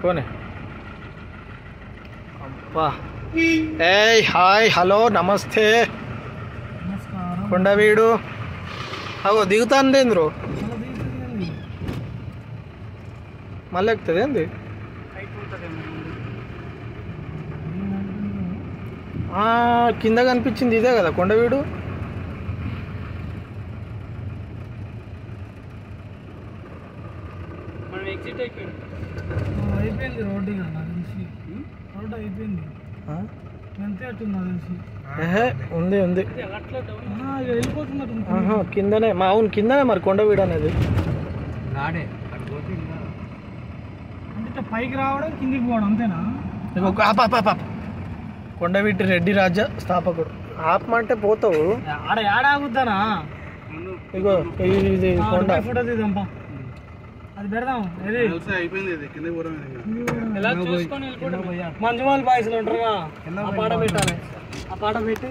పోనే అబ్బా. ఏయ్ హాయ్ హలో నమస్తే కొండవీడు. అగో దిగుతాను ఏంద్రు మళ్ళీ ఎక్కుతుంది ఏంది? కింద కనిపించింది ఇదే కదా కొండవీడు. అయిపోయింది రోడ్డు రోడ్డు అయిపోయింది అంతే అట్టుందా తెలిసి. ఉంది ఉంది వెళ్ళిపోతున్నట్టు కిందనే అవును కిందనే మరి కొండవీడు అనేది. అంటే పైకి రావడం కిందికి పోవడం అంతేనా? కొండవీటి రెడ్డి రాజ్య స్థాపకుడు. ఆపమంటే పోతావు ఆడ ఏడాగుద్దానా? ఇగో ఇది కొండ. ఫోటో తీద్దాంపా అది పెడదాం. మంజుమాల్ బాయ్స్ ఉంటారుగా ఆ పాట పెట్టాలి. ఆ పాట పెట్టి